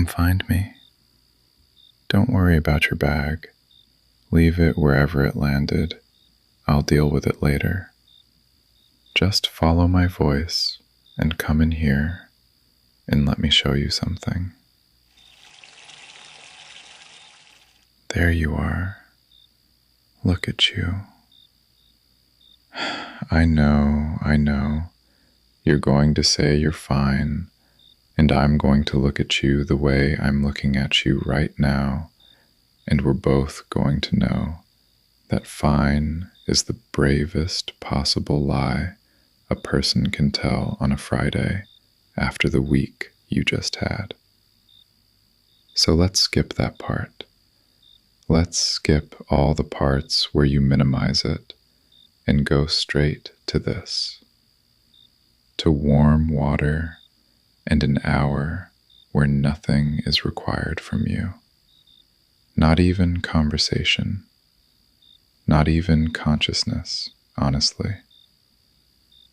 find me. Don't worry about your bag. Leave it wherever it landed. I'll deal with it later. Just follow my voice and come in here and let me show you something. There you are. Look at you. I know. You're going to say you're fine, and I'm going to look at you the way I'm looking at you right now, and we're both going to know that fine is the bravest possible lie a person can tell on a Friday after the week you just had. So let's skip that part. Let's skip all the parts where you minimize it and go straight to this. To warm water and an hour where nothing is required from you. Not even conversation. Not even consciousness, honestly.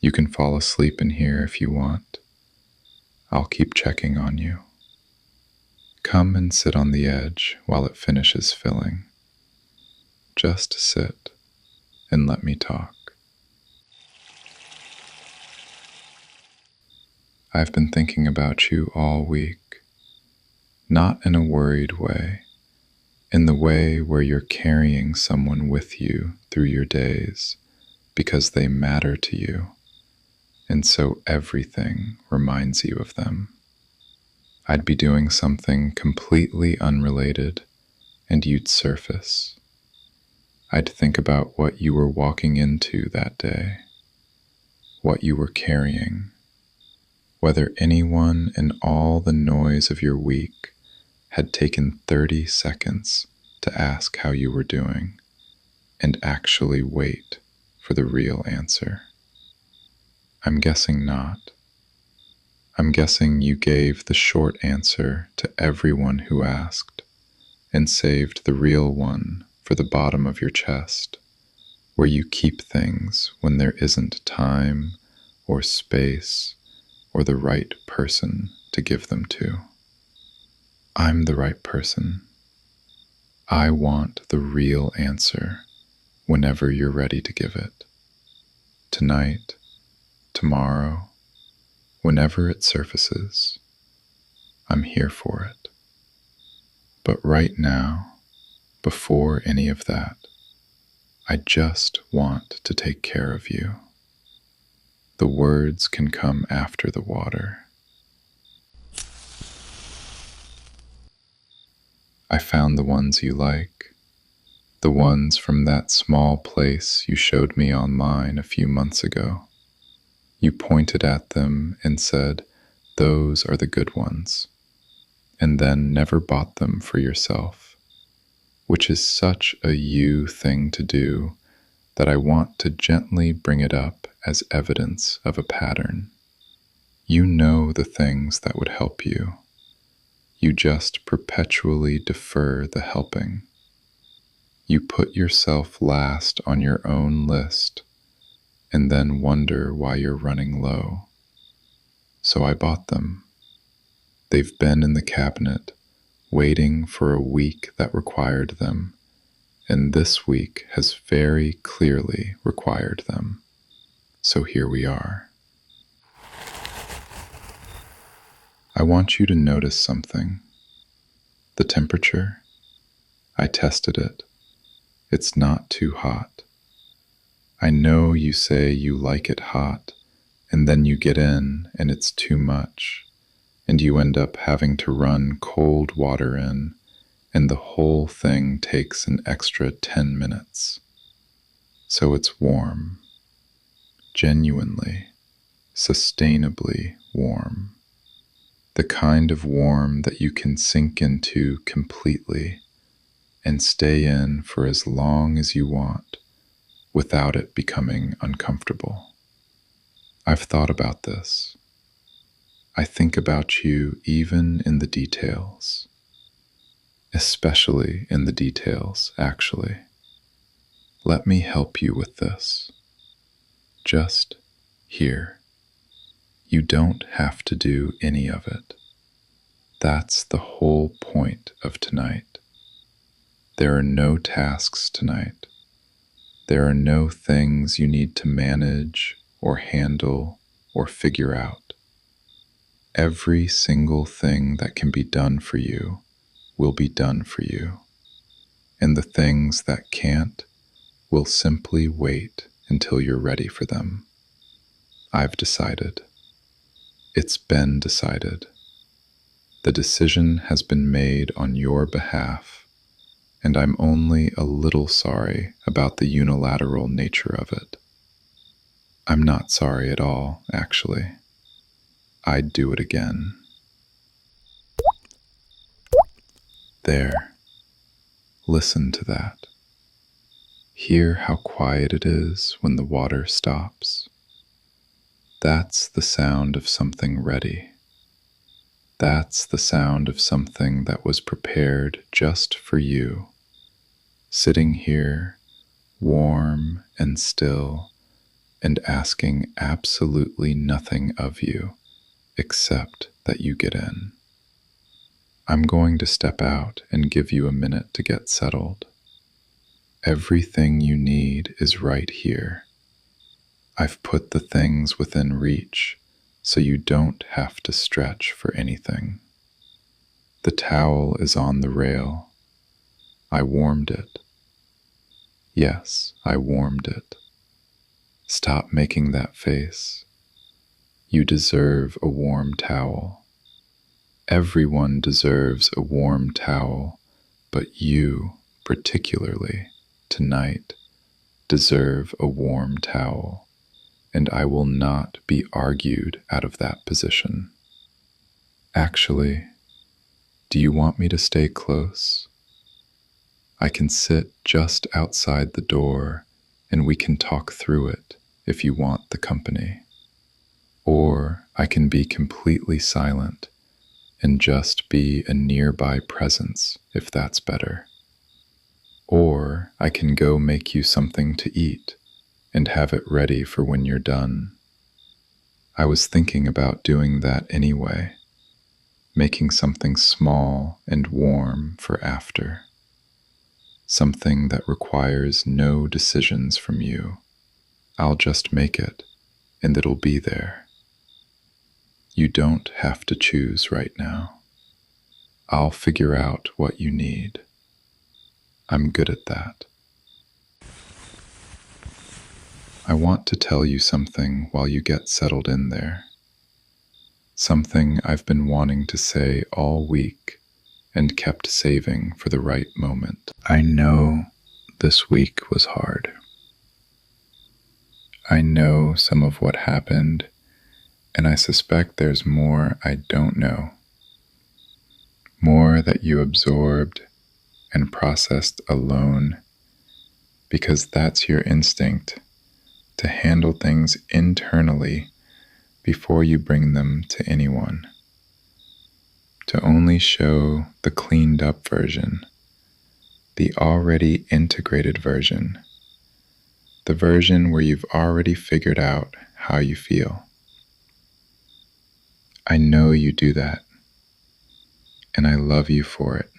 You can fall asleep in here if you want. I'll keep checking on you. Come and sit on the edge while it finishes filling. Just sit and let me talk. I've been thinking about you all week, not in a worried way, in the way where you're carrying someone with you through your days because they matter to you, and so everything reminds you of them. I'd be doing something completely unrelated, and you'd surface. I'd think about what you were walking into that day, what you were carrying, whether anyone in all the noise of your week had taken 30 seconds to ask how you were doing and actually wait for the real answer. I'm guessing not. I'm guessing you gave the short answer to everyone who asked and saved the real one for the bottom of your chest, where you keep things when there isn't time or space or the right person to give them to. I'm the right person. I want the real answer whenever you're ready to give it. Tonight, tomorrow, whenever it surfaces, I'm here for it. But right now, before any of that, I just want to take care of you. The words can come after the water. I found the ones you like, the ones from that small place you showed me online a few months ago. You pointed at them and said, "Those are the good ones," and then never bought them for yourself, which is such a you thing to do that I want to gently bring it up as evidence of a pattern. You know the things that would help you. You just perpetually defer the helping. You put yourself last on your own list and then wonder why you're running low. So I bought them. They've been in the cabinet, waiting for a week that required them, and this week has very clearly required them. So here we are. I want you to notice something. The temperature. I tested it. It's not too hot. I know you say you like it hot, and then you get in and it's too much, and you end up having to run cold water in, and the whole thing takes an extra 10 minutes. So it's warm. Genuinely, sustainably warm. The kind of warm that you can sink into completely and stay in for as long as you want without it becoming uncomfortable. I've thought about this. I think about you even in the details, especially in the details, actually. Let me help you with this. Just here. You don't have to do any of it. That's the whole point of tonight. There are no tasks tonight. There are no things you need to manage or handle or figure out. Every single thing that can be done for you will be done for you, and the things that can't will simply wait until you're ready for them. I've decided. It's been decided. The decision has been made on your behalf, and I'm only a little sorry about the unilateral nature of it. I'm not sorry at all, actually. I'd do it again. There. Listen to that. Hear how quiet it is when the water stops. That's the sound of something ready. That's the sound of something that was prepared just for you, sitting here, warm and still, and asking absolutely nothing of you except that you get in. I'm going to step out and give you a minute to get settled. Everything you need is right here. I've put the things within reach so you don't have to stretch for anything. The towel is on the rail. I warmed it. Yes, I warmed it. Stop making that face. You deserve a warm towel. Everyone deserves a warm towel, but you, particularly, tonight, deserve a warm towel, and I will not be argued out of that position. Actually, do you want me to stay close? I can sit just outside the door and we can talk through it if you want the company. Or I can be completely silent and just be a nearby presence if that's better. Or I can go make you something to eat and have it ready for when you're done. I was thinking about doing that anyway, making something small and warm for after. Something that requires no decisions from you. I'll just make it, and it'll be there. You don't have to choose right now. I'll figure out what you need. I'm good at that. I want to tell you something while you get settled in there. Something I've been wanting to say all week and kept saving for the right moment. I know this week was hard. I know some of what happened, and I suspect there's more I don't know. More that you absorbed and processed alone, because that's your instinct, to handle things internally before you bring them to anyone. To only show the cleaned up version, the already integrated version, the version where you've already figured out how you feel. I know you do that, and I love you for it.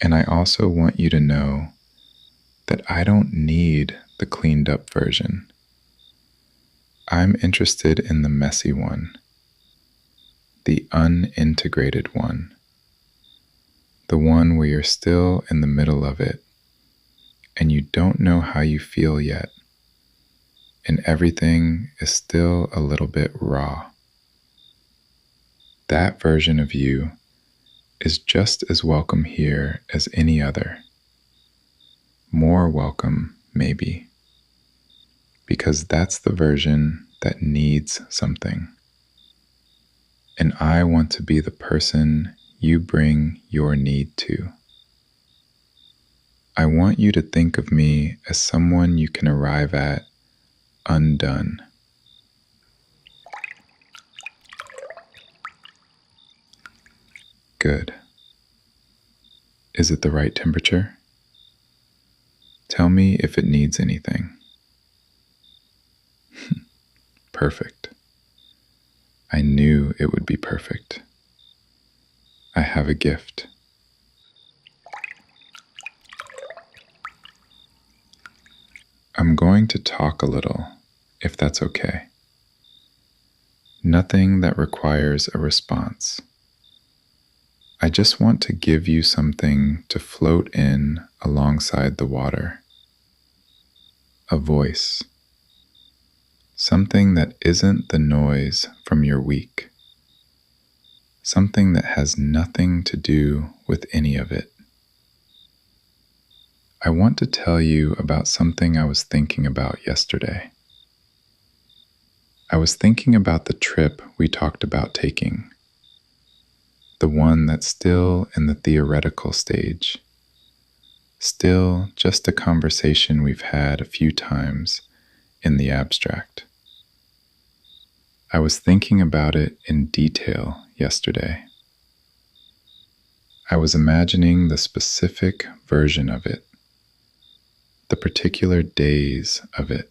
And I also want you to know that I don't need the cleaned up version. I'm interested in the messy one, the unintegrated one, the one where you're still in the middle of it and you don't know how you feel yet, and everything is still a little bit raw. That version of you is just as welcome here as any other. More welcome, maybe, because that's the version that needs something. And I want to be the person you bring your need to. I want you to think of me as someone you can arrive at undone. Good. Is it the right temperature? Tell me if it needs anything. Perfect. I knew it would be perfect. I have a gift. I'm going to talk a little, if that's okay. Nothing that requires a response. I just want to give you something to float in alongside the water. A voice. Something that isn't the noise from your week. Something that has nothing to do with any of it. I want to tell you about something I was thinking about yesterday. I was thinking about the trip we talked about taking, the one that's still in the theoretical stage, still just a conversation we've had a few times in the abstract. I was thinking about it in detail yesterday. I was imagining the specific version of it, the particular days of it.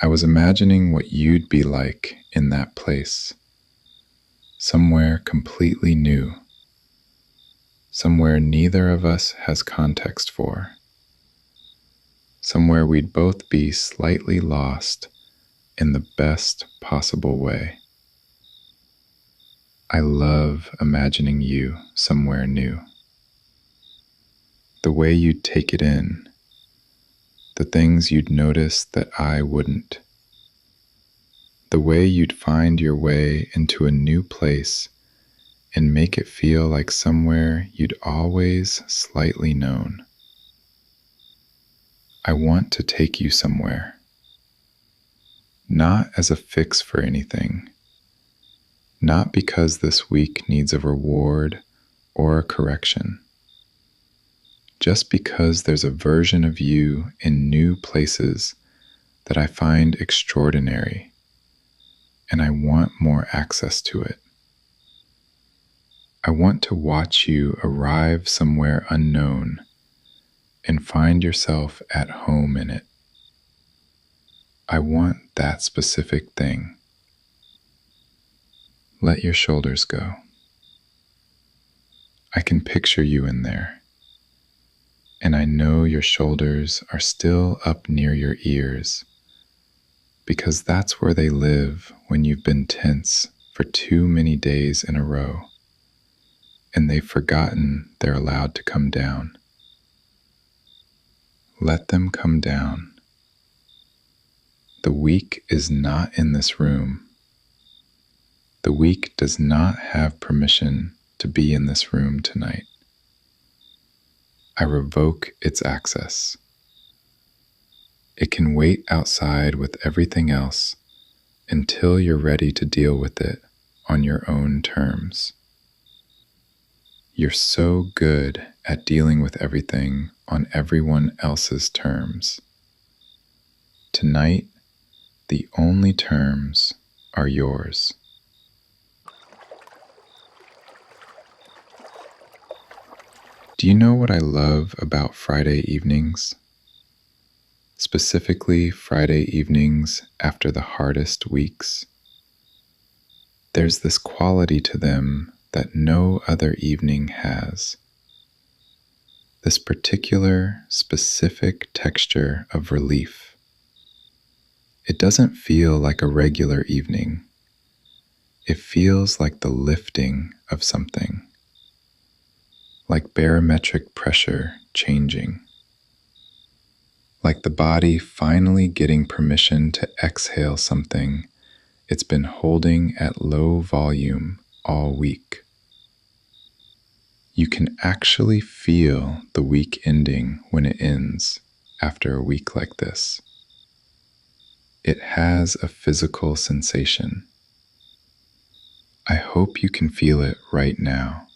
I was imagining what you'd be like in that place, somewhere completely new, somewhere neither of us has context for, somewhere we'd both be slightly lost in the best possible way. I love imagining you somewhere new. The way you'd take it in, the things you'd notice that I wouldn't, the way you'd find your way into a new place and make it feel like somewhere you'd always slightly known. I want to take you somewhere, not as a fix for anything, not because this week needs a reward or a correction, just because there's a version of you in new places that I find extraordinary, and I want more access to it. I want to watch you arrive somewhere unknown and find yourself at home in it. I want that specific thing. Let your shoulders go. I can picture you in there, and I know your shoulders are still up near your ears, because that's where they live when you've been tense for too many days in a row, and they've forgotten they're allowed to come down. Let them come down. The weak is not in this room. The weak does not have permission to be in this room tonight. I revoke its access. It can wait outside with everything else until you're ready to deal with it on your own terms. You're so good at dealing with everything on everyone else's terms. Tonight, the only terms are yours. Do you know what I love about Friday evenings? Specifically, Friday evenings after the hardest weeks. There's this quality to them that no other evening has. This particular, specific texture of relief. It doesn't feel like a regular evening. It feels like the lifting of something, like barometric pressure changing, like the body finally getting permission to exhale something it's been holding at low volume all week. You can actually feel the week ending when it ends after a week like this. It has a physical sensation. I hope you can feel it right now.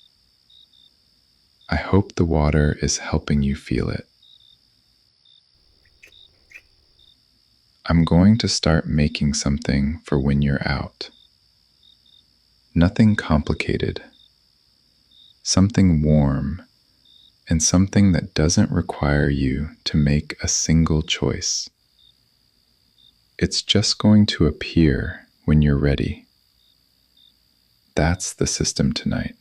I hope the water is helping you feel it. I'm going to start making something for when you're out. Nothing complicated. Something warm, and something that doesn't require you to make a single choice. It's just going to appear when you're ready. That's the system tonight.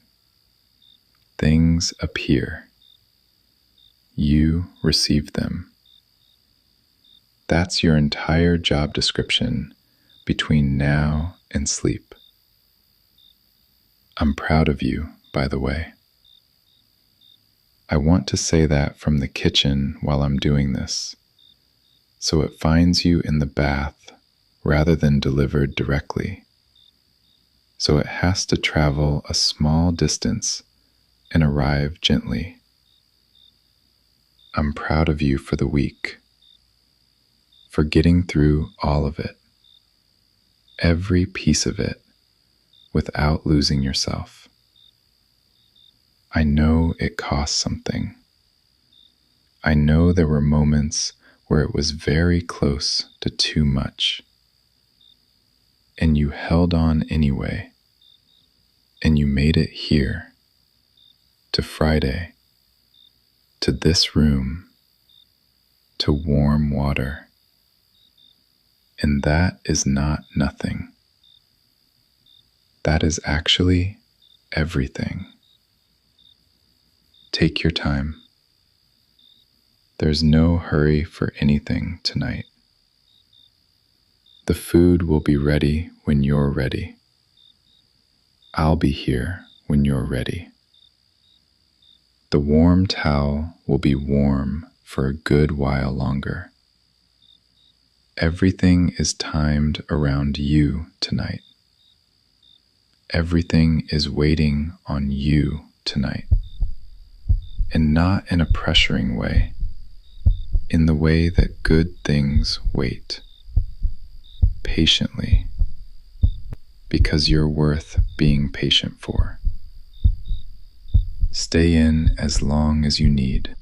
Things appear. You receive them. That's your entire job description between now and sleep. I'm proud of you, by the way. I want to say that from the kitchen while I'm doing this, so it finds you in the bath rather than delivered directly. So it has to travel a small distance and arrive gently. I'm proud of you for the week, for getting through all of it, every piece of it, without losing yourself. I know it cost something. I know there were moments where it was very close to too much. And you held on anyway. And you made it here, to Friday, to this room, to warm water. And that is not nothing. That is actually everything. Take your time. There's no hurry for anything tonight. The food will be ready when you're ready. I'll be here when you're ready. The warm towel will be warm for a good while longer. Everything is timed around you tonight. Everything is waiting on you tonight. And not in a pressuring way, in the way that good things wait, patiently, because you're worth being patient for. Stay in as long as you need.